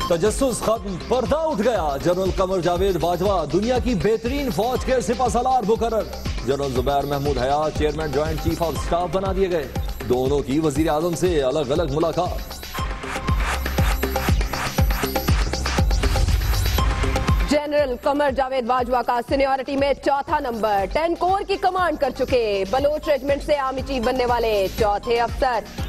تجسس ختم، پردہ اٹھ گیا، جنرل قمر جاوید باجوہ دنیا کی بہترین فوج کے سپہ سالار مقرر، جنرل زبیر محمود حیات chairman joint chief of staff بنا دیے گئے، دونوں کی وزیر اعظم سے الگ الگ ملاقات۔ جنرل قمر جاوید باجوہ کا سینیورٹی میں چوتھا نمبر، 10 کور کی کمانڈ کر چکے، بلوچ ریجمنٹ سے آرمی چیف بننے والے چوتھے افسر۔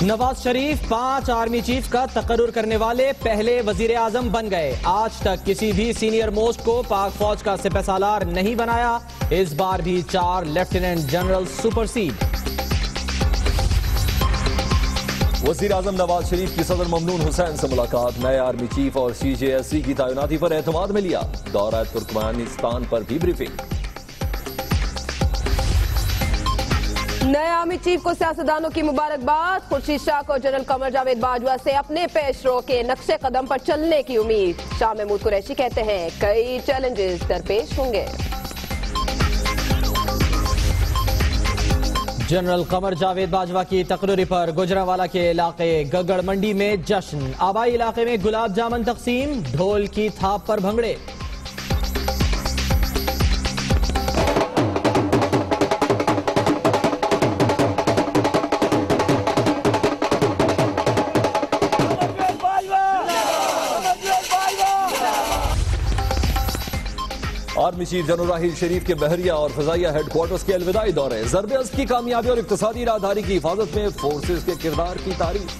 نواز شریف 5 آرمی چیف کا تقرر کرنے والے پہلے وزیر اعظم بن گئے، آج تک کسی بھی سینئر موسٹ کو پاک فوج کا سپہ سالار نہیں بنایا، اس بار بھی 4 لیفٹیننٹ جنرل سپر سیڈ۔ وزیر اعظم نواز شریف کی صدر ممنون حسین سے ملاقات، نئے آرمی چیف اور CJSC کی تعیناتی پر اعتماد میں لیا، دورہ ترکمانستان پر بھی بریفنگ۔ نئے آرمی چیف کو سیاستدانوں کی مبارکباد، خورشید شاہ کو جنرل قمر جاوید باجوہ سے اپنے پیش رو کے نقش قدم پر چلنے کی امید۔ شاہ محمود قریشی کہتے ہیں کئی چیلنجز درپیش ہوں گے۔ جنرل قمر جاوید باجوہ کی تقرری پر گجرانوالہ کے علاقے گگڑ منڈی میں جشن، آبائی علاقے میں گلاب جامن تقسیم، ڈھول کی تھاپ پر بھنگڑے۔ Army chief general Raheel Sharif کے بحریہ اور فضائیہ ہیڈ کوارٹرز کے الوداعی دورے، ضرب عزم کی کامیابی اور اقتصادی راہداری کی حفاظت میں فورسز کے کردار کی تعریف۔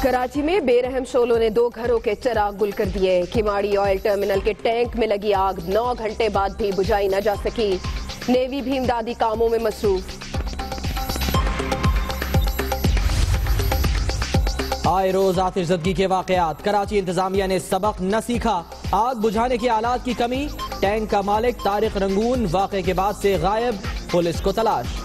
کراچی میں بے رحم شعلوں نے 2 گھروں کے چراغ گل کر دیے، کھماڑی آئل ٹرمینل کے ٹینک میں لگی آگ 9 گھنٹے بعد بھی بجھائی نہ جا سکی، نیوی بھی امدادی کاموں میں مصروف۔ آئے روز آتش زدگی کے واقعات، کراچی انتظامیہ نے سبق نہ سیکھا، آگ بجھانے کے آلات کی کمی، ٹینک کا مالک طارق رنگون واقعے کے بعد سے غائب، پولیس کو تلاش۔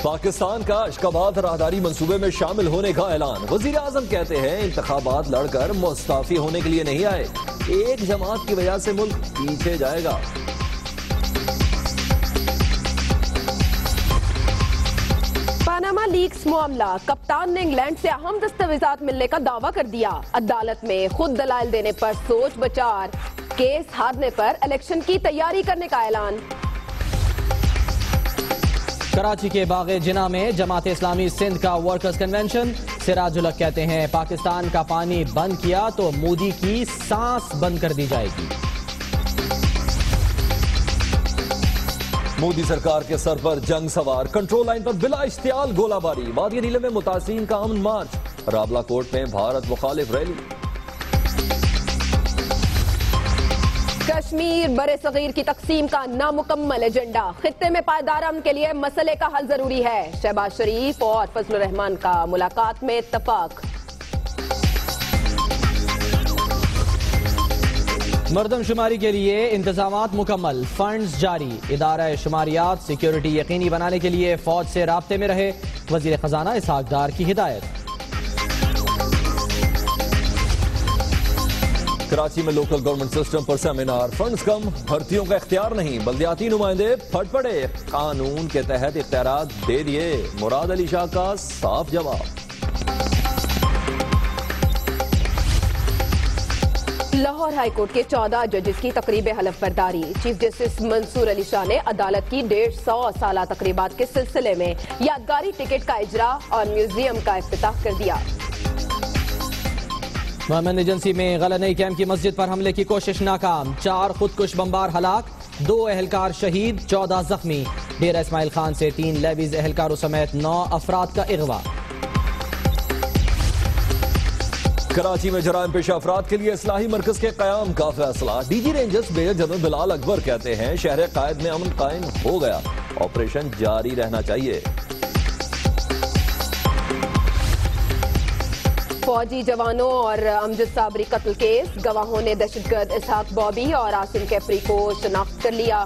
پاکستان کا اشکاباد راہداری منصوبے میں شامل ہونے کا اعلان، وزیر اعظم کہتے ہیں انتخابات لڑ کر مستعفی ہونے کے لیے نہیں آئے، ایک جماعت کی وجہ سے ملک پیچھے جائے گا۔ پاناما لیکس معاملہ، کپتان نے انگلینڈ سے اہم دستاویزات ملنے کا دعویٰ کر دیا، عدالت میں خود دلائل دینے پر سوچ بچار، کیس ہارنے پر الیکشن کی تیاری کرنے کا اعلان۔ کراچی کے باغ جناح میں جماعت اسلامی سندھ کا ورکرز کنونشن، سراج الحق کہتے ہیں پاکستان کا پانی بند کیا تو مودی کی سانس بند کر دی جائے گی۔ مودی سرکار کے سر پر جنگ سوار، کنٹرول لائن پر بلا اشتعال گولہ باری، وادی نیلم میں متاثرین کا امن مارچ، رابلہ کوٹ میں بھارت مخالف ریلی۔ کشمیر برِ صغیر کی تقسیم کا نامکمل ایجنڈا، خطے میں پائیدار امن کے لیے مسئلے کا حل ضروری ہے، شہباز شریف اور فضل الرحمان کا ملاقات میں اتفاق۔ مردم شماری کے لیے انتظامات مکمل، فنڈز جاری، ادارہ شماریات سیکیورٹی یقینی بنانے کے لیے فوج سے رابطے میں رہے، وزیر خزانہ اسحاق ڈار کی ہدایت۔ کراچی میں لوکل گورنمنٹ سسٹم پر سیمینار، فنڈز کم، بھرتیوں کا اختیار نہیں، بلدیاتی نمائندے پھٹ پڑے، قانون کے تحت اختیارات دے دیے، مراد علی شاہ کا صاف جواب۔ لاہور ہائی کورٹ کے 14 ججز کی تقریب حلف برداری، چیف جسٹس منصور علی شاہ نے عدالت کی 150 سالہ تقریبات کے سلسلے میں یادگاری ٹکٹ کا اجرا اور میوزیم کا افتتاح کر دیا۔ محمد ایجنسی میں غلنئی کیمپ کی مسجد پر حملے کی کوشش ناکام، 4 خودکش بمبار ہلاک، 2 اہلکار شہید، 14 زخمی، ڈیرہ اسماعیل خان سے 3 لیویز اہلکاروں سمیت 9 افراد کا اغوا۔ کراچی میں جرائم پیشہ افراد کے لیے اصلاحی مرکز کے قیام کا فیصلہ، D G Rangers major general Bilal Akbar کہتے ہیں شہر قائد میں امن قائم ہو گیا، آپریشن جاری رہنا چاہیے۔ فوجی جوانوں اور امجد صابری قتل کیس، گواہوں نے دہشت گرد اسحاق بابی اور عاصم کیفری کو شناخت کر لیا۔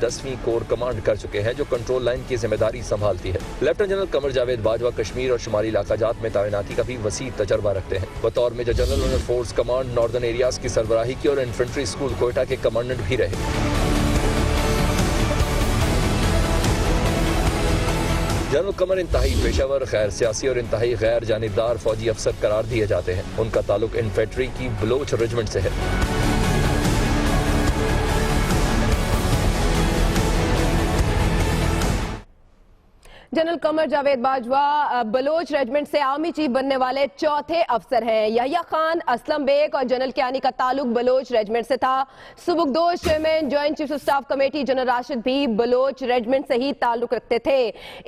10ویں کور کمانڈ کر چکے ہیں جو کنٹرول لائن کی ذمہ داری سنبھالتی ہے۔ لیفٹیننٹ جنرل قمر جاوید باجوہ کشمیر اور شمالی علاقہ جات میں تعیناتی کا بھی وسیع تجربہ رکھتے ہیں۔ بطور میجر جنرل انہوں نے فورس کمانڈ ناردرن ایریاز کی سربراہی کی اور انفنٹری اسکول کوئٹہ کے کمانڈنٹ بھی رہے۔ جنرل قمر انتہائی پیشہ ور، غیر سیاسی اور انتہائی غیر جانبدار فوجی افسر قرار دیے جاتے ہیں۔ ان کا تعلق انفینٹری کی بلوچ ریجمنٹ سے ہے۔ جنرل قمر جاوید باجوہ بلوچ ریجمنٹ سے آرمی چیف بننے والے چوتھے افسر ہیں۔ یحییٰ خان، اسلم بیگ اور جنرل کیانی کا تعلق بلوچ ریجمنٹ سے تھا۔ سبکدوش chairman joint chief of staff committee general Rashid بھی بلوچ ریجمنٹ سے ہی تعلق رکھتے تھے۔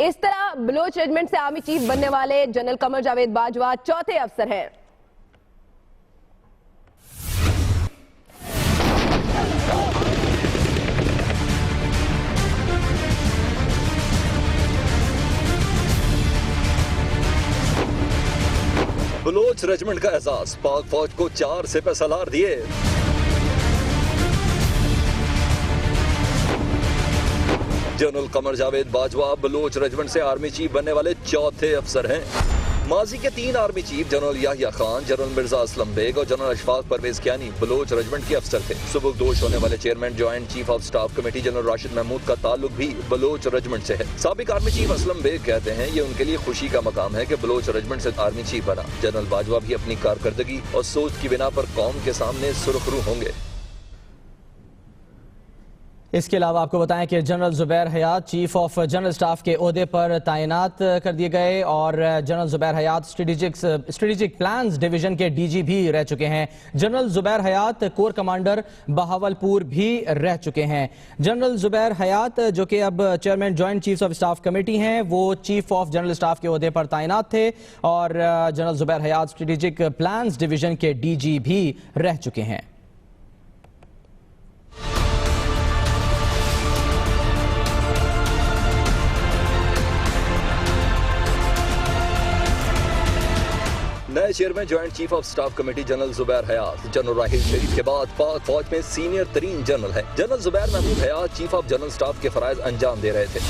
اس طرح بلوچ ریجمنٹ سے آرمی چیف بننے والے جنرل قمر جاوید باجوہ چوتھے افسر ہیں۔ بلوچ ریجمنٹ کا اعزاز، پاک فوج کو 4 سپہ سالار دیے۔ جنرل قمر جاوید باجوہ بلوچ ریجمنٹ سے آرمی چیف بننے والے چوتھے افسر ہیں۔ ماضی کے 3 army chief general Yahya Khan, general Mirza Aslam bag اور جنرل اشفاق پرویز کیانی بلوچ ریجمنٹ کے افسر تھے۔ سبکدوش ہونے والے chairman joint chief of staff committee general Rashid Mahmood کا تعلق بھی بلوچ ریجمنٹ سے ہے۔ سابق آرمی چیف اسلم بیگ کہتے ہیں یہ ان کے لیے خوشی کا مقام ہے کہ بلوچ ریجمنٹ سے آرمی چیف بنا۔ جنرل باجوہ بھی اپنی کارکردگی اور سوچ کی بنا پر قوم کے سامنے سرخرو ہوں گے۔ اس کے علاوہ آپ کو بتائیں کہ جنرل زبیر حیات چیف آف جنرل سٹاف کے عہدے پر تعینات کر دیے گئے اور general Zubair Hayat strategic plans division کے ڈی جی بھی رہ چکے ہیں۔ جنرل زبیر حیات کور کمانڈر بہاولپور بھی رہ چکے ہیں۔ جنرل زبیر حیات جو کہ اب chairman joint chief of staff committee ہیں، وہ چیف آف جنرل سٹاف کے عہدے پر تعینات تھے اور general Zubair Hayat strategic plans division کے ڈی جی بھی رہ چکے ہیں۔ نئے chairman joint chief of staff committee general Zubair Hayat general Raheel Sharif کے بعد پاک فوج میں سینئر ترین جنرل ہیں۔ General Zubair Mahmood Hayat chief of general staff کے فرائض انجام دے رہے تھے۔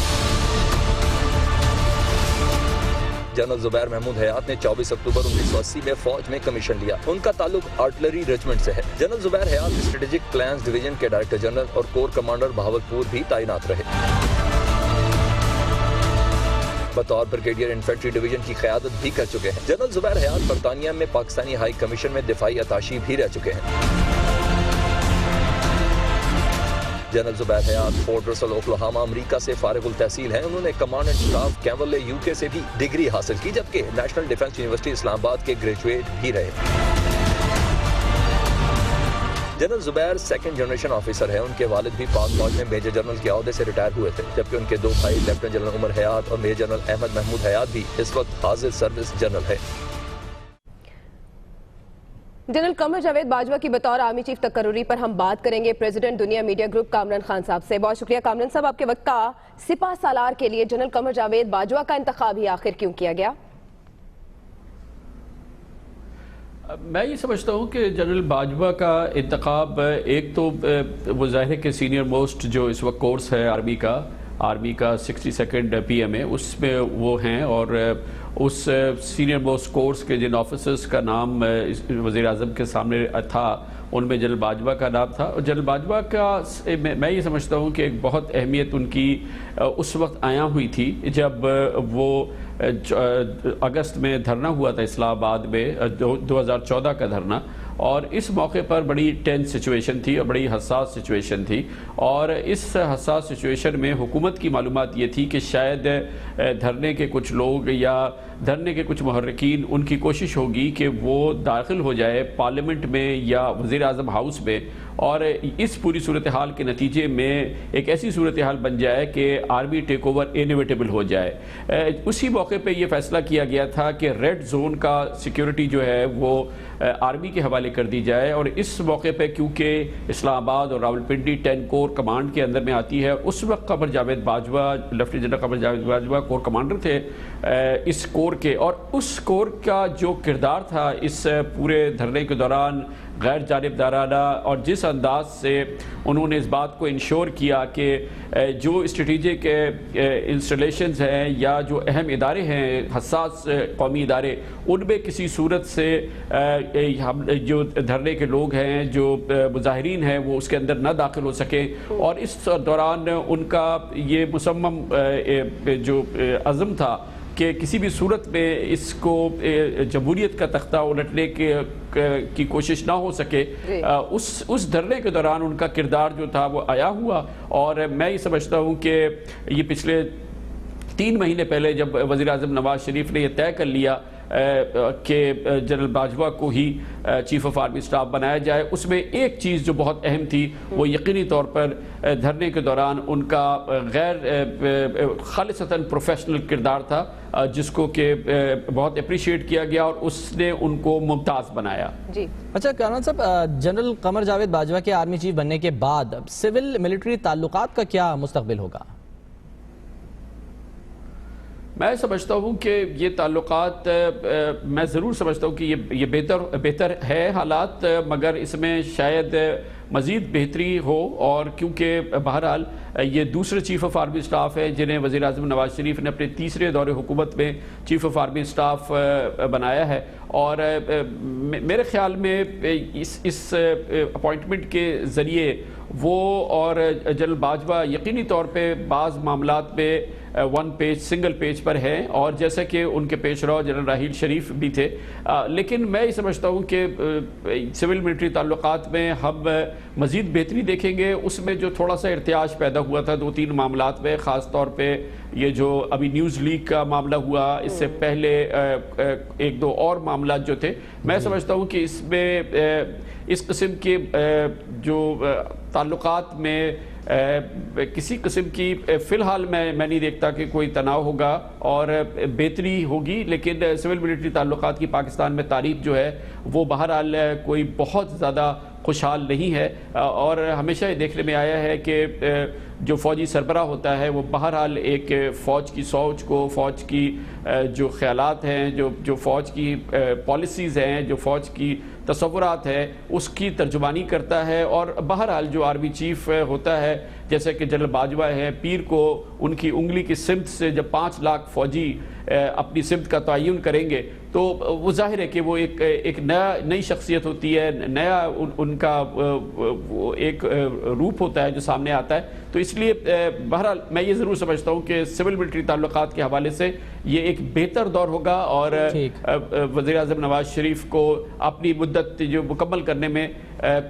جنرل زبیر محمود حیات نے 24 اکتوبر 1980 میں فوج میں کمیشن لیا۔ ان کا تعلق آرٹلری ریجمنٹ سے ہے۔ General Zubair Hayat strategic plans division کے ڈائریکٹر جنرل اور کور کمانڈر بہاولپور بھی تعینات رہے۔ بطور بریگیڈیئر انفینٹری ڈویژن کی قیادت بھی کر چکے ہیں۔ جنرل زبیر حیات برطانیہ میں پاکستانی ہائی کمیشن میں دفاعی اتاشی بھی رہ چکے ہیں۔ جنرل زبیر حیات فورٹ رسل اوکلاہاما امریکہ سے فارغ التحصیل ہیں۔ انہوں نے کمانڈنٹ سٹاف کیمبرلے UK سے بھی ڈگری حاصل کی، جبکہ نیشنل ڈیفنس یونیورسٹی اسلام آباد کے گریجویٹ بھی رہے۔ جنرل زبیر سیکنڈ جنریشن آفیسر ہیں۔ ان کے والد بھی پاک فوج میں میجر جنرل کے عہدے سے ریٹائر ہوئے تھے، جبکہ ان کے 2 بھائی لیفٹیننٹ جنرل عمر حیات اور میجر جنرل احمد محمود حیات بھی اس وقت حاضر سروس جنرل ہیں۔ جنرل قمر جاوید باجوہ کی بطور آرمی چیف تقرری پر ہم بات کریں گے پریزیڈنٹ دنیا میڈیا گروپ کامران خان صاحب سے۔ بہت شکریہ کامران صاحب آپ کے وقت کا۔ سپہ سالار کے لیے جنرل قمر جاوید باجوہ کا انتخاب ہی آخر کیوں کیا گیا؟ میں یہ سمجھتا ہوں کہ جنرل باجوہ کا انتخاب ایک تو وہ ظاہر ہے کہ سینئر موسٹ جو اس وقت کورس ہے آرمی کا 62nd PM ہے، اس میں وہ ہیں، اور اس سینئر موسٹ کورس کے جن آفیسرز کا نام وزیر اعظم کے سامنے تھا ان میں جنرل باجوہ کا نام تھا۔ اور جنرل باجوہ کا میں یہ سمجھتا ہوں کہ ایک بہت اہمیت ان کی اس وقت آیا ہوئی تھی جب وہ اگست میں دھرنا ہوا تھا اسلام آباد میں، 2014 کا دھرنا، اور اس موقع پر بڑی ٹینس سچویشن تھی اور بڑی حساس سچویشن تھی، اور اس حساس سچویشن میں حکومت کی معلومات یہ تھی کہ شاید دھرنے کے کچھ لوگ یا دھرنے کے کچھ محرکین ان کی کوشش ہوگی کہ وہ داخل ہو جائے پارلیمنٹ میں یا وزیر اعظم ہاؤس میں، اور اس پوری صورتحال کے نتیجے میں ایک ایسی صورتحال بن جائے کہ آرمی ٹیک اوور انیویٹیبل ہو جائے۔ اسی موقع پہ یہ فیصلہ کیا گیا تھا کہ ریڈ زون کا سیکیورٹی جو ہے وہ آرمی کے حوالے کر دی جائے، اور اس موقع پہ کیونکہ اسلام آباد اور راولپنڈی 10 کور کمانڈ کے اندر میں آتی ہے، اس وقت Qamar Javed Bajwa lieutenant general Qamar Javed Bajwa corps commander تھے اس کور کے، اور اس کور کا جو کردار تھا اس پورے دھرنے کے دوران غیر جانبدارانہ اور جس انداز سے انہوں نے اس بات کو انشور کیا کہ جو اسٹریٹجک انسٹالیشنز ہیں یا جو اہم ادارے ہیں حساس قومی ادارے ان میں کسی صورت سے جو دھرنے کے لوگ ہیں جو مظاہرین ہیں وہ اس کے اندر نہ داخل ہو سکیں اور اس دوران ان کا یہ مصمم جو عزم تھا کہ کسی بھی صورت میں اس کو جمہوریت کا تختہ الٹنے کی کوشش نہ ہو سکے اس دھرنے کے دوران ان کا کردار جو تھا وہ عیاں ہوا اور میں یہ سمجھتا ہوں کہ یہ پچھلے 3 مہینے پہلے جب وزیر اعظم نواز شریف نے یہ طے کر لیا کہ جنرل باجوہ کو ہی چیف آف آرمی سٹاف بنایا جائے اس میں ایک چیز جو بہت اہم تھی وہ یقینی طور پر دھرنے کے دوران ان کا غیر خالصتاً پروفیشنل کردار تھا جس کو کہ بہت اپریشیٹ کیا گیا اور اس نے ان کو ممتاز بنایا. جی اچھا کامران صاحب، جنرل قمر جاوید باجوہ کے آرمی چیف بننے کے بعد سول ملٹری تعلقات کا کیا مستقبل ہوگا؟ میں سمجھتا ہوں کہ یہ تعلقات میں ضرور سمجھتا ہوں کہ یہ بہتر ہے حالات، مگر اس میں شاید مزید بہتری ہو اور کیونکہ بہرحال یہ دوسرے چیف آف آرمی سٹاف ہیں جنہیں وزیر اعظم نواز شریف نے اپنے تیسرے دور حکومت میں چیف آف آرمی سٹاف بنایا ہے اور میرے خیال میں اس اپوائنٹمنٹ کے ذریعے وہ اور جنرل باجوہ یقینی طور پہ بعض معاملات میں سنگل پیج پر ہیں اور جیسا کہ ان کے پیش رو جنرل راحیل شریف بھی تھے، لیکن میں یہ سمجھتا ہوں کہ سول ملٹری تعلقات میں ہم مزید بہتری دیکھیں گے. اس میں جو تھوڑا سا ارتعاش پیدا ہوا تھا 2-3 معاملات میں، خاص طور پہ یہ جو ابھی نیوز لیک کا معاملہ ہوا، اس سے پہلے 1-2 اور معاملات جو تھے، میں سمجھتا ہوں کہ اس میں اس قسم کے جو تعلقات میں کسی قسم کی فی الحال میں نہیں دیکھتا کہ کوئی تناؤ ہوگا اور بہتری ہوگی، لیکن سول ملٹری تعلقات کی پاکستان میں تاریخ جو ہے وہ بہرحال کوئی بہت زیادہ خوشحال نہیں ہے اور ہمیشہ یہ دیکھنے میں آیا ہے کہ جو فوجی سربراہ ہوتا ہے وہ بہرحال ایک فوج کی سوچ کو، فوج کی جو خیالات ہیں، جو فوج کی پالیسیز ہیں، جو فوج کی تصورات ہیں، اس کی ترجمانی کرتا ہے اور بہرحال جو آرمی چیف ہوتا ہے جیسے کہ جنرل باجوہ ہے، پیر کو ان کی انگلی کی سمت سے جب 5 لاکھ فوجی اپنی سمت کا تعین کریں گے تو وہ ظاہر ہے کہ وہ ایک نئی شخصیت ہوتی ہے، نیا ان کا ایک روپ ہوتا ہے جو سامنے آتا ہے. تو اس لیے بہرحال میں یہ ضرور سمجھتا ہوں کہ سول ملٹری تعلقات کے حوالے سے یہ ایک بہتر دور ہوگا اور وزیر اعظم نواز شریف کو اپنی مدت جو مکمل کرنے میں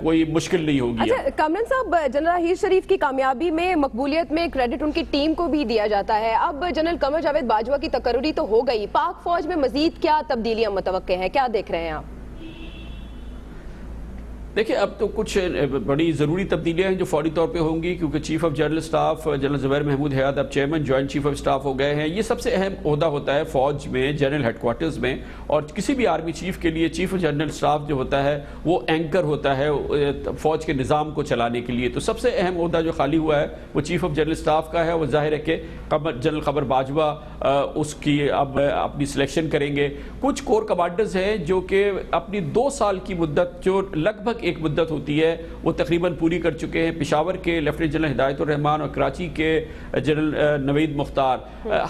کوئی مشکل نہیں ہوگی. اچھا کامران صاحب، جنرل راحیل شریف کی کامیابی میں مقبولیت میں کریڈٹ ان کی ٹیم کو بھی دیا جاتا ہے. اب جنرل قمر جاوید باجوہ کی تقرری تو ہو گئی، پاک فوج میں مزید کیا تبدیلیاں متوقع ہیں، کیا دیکھ رہے ہیں آپ؟ دیکھیں اب تو کچھ بڑی ضروری تبدیلیاں ہیں جو فوری طور پہ ہوں گی کیونکہ chief of general staff general Zubair Mahmood Hayat اب chairman joint chief of staff ہو گئے ہیں. یہ سب سے اہم عہدہ ہوتا ہے فوج میں، جنرل ہیڈ کوارٹرز میں، اور کسی بھی آرمی چیف کے لیے چیف آف جنرل سٹاف جو ہوتا ہے وہ اینکر ہوتا ہے فوج کے نظام کو چلانے کے لیے. تو سب سے اہم عہدہ جو خالی ہوا ہے وہ چیف آف جنرل سٹاف کا ہے. وہ ظاہر ہے کہ جنرل قمر باجوہ اس کی اب اپنی سلیکشن کریں گے. کچھ کور کمانڈرز ہیں جو کہ اپنی 2 سال کی مدت جو لگ بھگ ایک مدت ہوتی ہے وہ تقریباً پوری کر چکے ہیں. پشاور کے لیفٹیننٹ جنرل ہدایت الرحمان اور کراچی کے جنرل نوید مختار.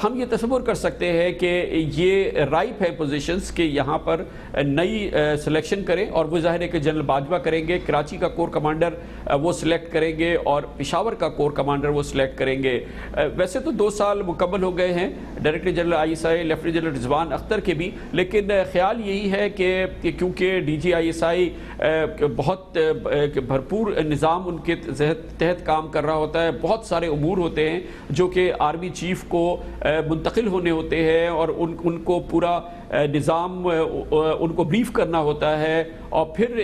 ہم یہ تصور کر سکتے ہیں کہ یہ رائپ ہے پوزیشنز کہ یہاں پر نئی سلیکشن کریں اور وہ ظاہر ہے کہ جنرل باجوہ کریں گے. کراچی کا کور کمانڈر وہ سلیکٹ کریں گے اور پشاور کا کور کمانڈر وہ سلیکٹ کریں گے. ویسے تو 2 سال مکمل ہو گئے ہیں director general I S I lieutenant general Rizwan Akhtar کے بھی، لیکن خیال یہی ہے کہ کیونکہ ڈی جی آئی ایس آئی بہت بھرپور نظام ان کے تحت کام کر رہا ہوتا ہے، بہت سارے امور ہوتے ہیں جو کہ آرمی چیف کو منتقل ہونے ہوتے ہیں اور ان کو پورا نظام ان کو بریف کرنا ہوتا ہے اور پھر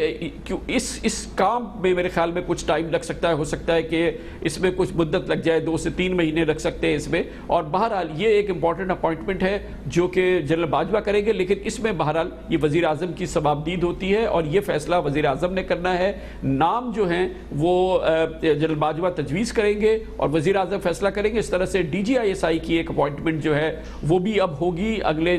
اس کام میں میرے خیال میں کچھ ٹائم لگ سکتا ہے. ہو سکتا ہے کہ اس میں کچھ مدت لگ جائے، 2 سے 3 مہینے لگ سکتے ہیں اس میں. اور بہرحال یہ ایک امپورٹنٹ اپوائنٹمنٹ ہے جو کہ جنرل باجوہ کریں گے، لیکن اس میں بہرحال یہ وزیر اعظم کی صوابدید ہوتی ہے اور یہ فیصلہ وزیر اعظم نے کرنا ہے. نام جو ہیں وہ جنرل باجوہ تجویز کریں گے اور وزیر اعظم فیصلہ کریں گے. اس طرح سے ڈی جی آئی ایس آئی کی ایک اپوائنٹمنٹ جو ہے وہ بھی اب ہوگی اگلے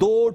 2